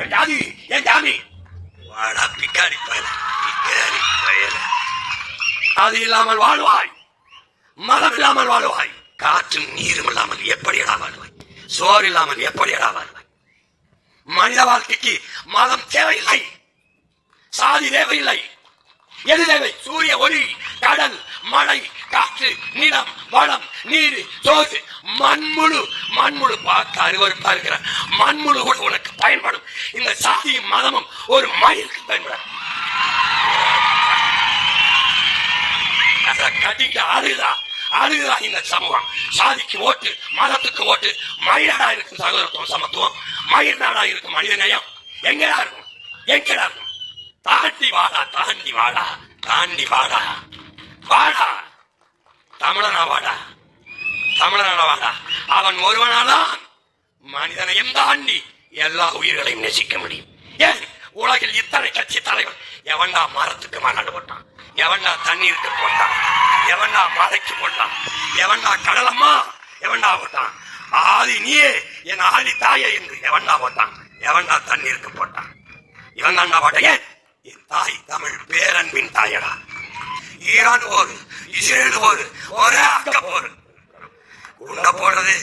என் ஜாதி என் ஜாதி வாடா பிக்காரி பயல பிக்காரி பயல. அது இல்லாமல் வாழ்வாய், மதம் இல்லாமல் வாழ்வாய், காற்றும் நீரும் இல்லாமல் எப்படியடா வாழ்வாய், சோறு இல்லாமல் எப்படியடா வாழ்வாய். மனித வாழ்க்கைக்கு மதம் தேவையில்லை, சாதி தேவையில்லை. எது தேவை? சூரிய ஒளி, கடல், மழை, காற்று, நிலம், வளம், நீர், சோறு, மண்முழு. மண்முழு பார்க்க அருவருப்பா இருக்கிற மண்முழு கூட உனக்கு பயன்படும். இந்த சாதியும் மதமும் ஒரு மயிலுக்கு பயன்படும். கட்டிட்டு அழுகுதா இந்த சமூகம். சாதிக்கு ஓட்டு, மதத்துக்கு ஓட்டு. மயிலாடா இருக்கும் சகோதரத்துவம், சமத்துவம். மயில் நாடா இருக்கும் மனித நேயம். எங்கடா இருக்கும்? எங்கடா இருக்கும்? தாண்டி வாடா, தாண்டி வாடா, தாண்டி வாடா, வாடா. தமிழனா வாடா, தமிழனா வாடா. அவன் ஒருவனாதான் மனிதனையும் தாண்டி எல்லா உயிர்களையும் நேசிக்க முடியும். ஏன் உலகில் இத்தனை கட்சி தலைவர்? எவன்டா மரத்துக்கு மாநாடு போட்டான்? எவன்டா தண்ணீருக்கு போட்டான்? எவன்டா மலைக்கு போட்டான்? எவன்டா கடலம்மா? எவன்டா போட்டான்? ஆதி நீயே என் ஆதி தாயே என்று எவன்டா போட்டான்? எவன்டா தண்ணீருக்கு போட்டான்? இவன் தான்டா போட்ட. ஏன்? என் தாய் தமிழ் பேரன்பின் தாயடா. ஈரான் போரு, இஸ்ரேல் போரு, ஒரே அக்க போரு. குண்ட போடுறது,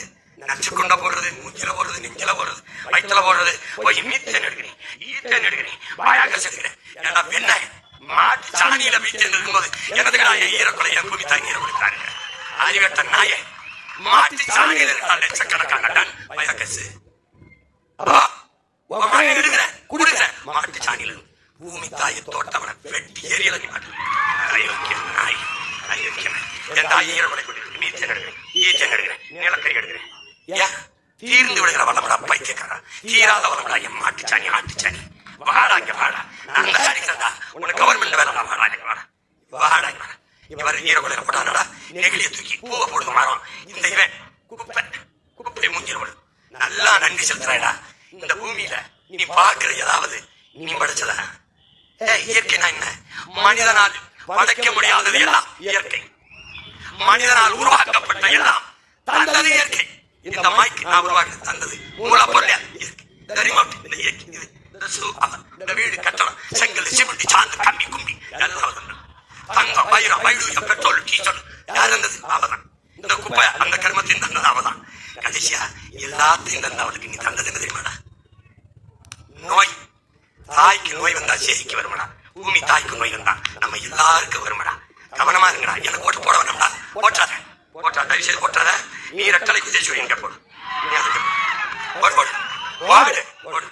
நச்சு குண்ட போடுறது, மூச்சில போடுறது, நெஞ்சில போடுறது, வயிற்றுல போடுறது. போய் மீத்தேன் எடுக்கிறேன், ஈத்தேன் எடுக்கிறேன், வாயாக செலுக்கிறேன். ஏன்னா பெண்ண மாட்டு சாணியில மீத்தேன் இருக்கும்போது எனதுக்கு நான் ஈரக்குலை என் பூமி தாய் நீரை கொடுத்தாரு. ஆதிவட்ட நாய மாட்டு சாணியில் இருக்கிற லட்சக்கணக்கான டன் வயக்கசு. அப்பா எடுக்கிறேன், கொடுக்கிறேன். மாட்டு சாணியில் பூமி தாயை தோட்டவனை வெட்டி எரியல நாய். என் தாய் ஈரக்குலை கொடுக்கிறேன், மீத்தேன் எடுக்கிறேன், ஈத்தேன் எடுக்கிறேன், நிலக்கரி எடுக்கிறேன். ஏன் தீர்ந்து விடுகிற வளமடா பைத்தியக்காரா, தீராத வளமடா என் மாட்டு சாணி, ஆட்டு சாணி. வாடா இங்க வாடா, நாங்க அடிக்கிறதா உனக்கு கவர்மெண்ட் வேலை. வாடா இங்க வாடா, வாடா இங்க வாடா. இவர் ஈரக்குலையில போட்டானடா, நெகிழிய தூக்கி பூவை போடுங்க மரம். இந்த இவன் குப்பை குப்பை மூஞ்சில போடு. நல்லா நன்றி செலுத்துறாடா. இந்த பூமியில நீ பார்க்கிற ஏதாவது நீ படைச்சதா? இயற்கைனா என்ன? மனிதனால் படைக்க முடியாதது எல்லாம் இயற்கை. மனிதனால் உருவாக்கப்பட்ட எல்லாம் தந்தது இயற்கை. இந்த மைக்கு நான் உருவாக்க தந்தது மூலப்பொருள் இயற்கை. இந்த இயற்கை இது. இந்த வீடு, கட்டணம், செங்கல், சிமெண்ட், சாந்து, கம்பி, கும்பி எல்லாம் தங்கம், வைரம், வைடூரியம், பெட்ரோல், டீசல் யார் தந்தது? அவதான். இந்த குப்பை அந்த கர்மத்தையும் தந்தது அவதான். கடைசியா எல்லாத்தையும் தந்த அவளுக்கு நீ தந்தது என்ன தெரியுமாடா? நோய். தாய்க்கு நோய் வந்தா சேதிக்கு வருமாடா. பூமி தாய்க்கு நோய் வந்தா நம்ம எல்லாருக்கும் வருமாடா. கவனமா இருங்கடா. எனக்கு ஓட்டு போட வேண்டாம்டா. போட்டாத போட்டா தயவு செய்து போட்டாத. நீ ரெட்டலை குதிச்சு எங்க போடு, போடு போடு போடு போடு.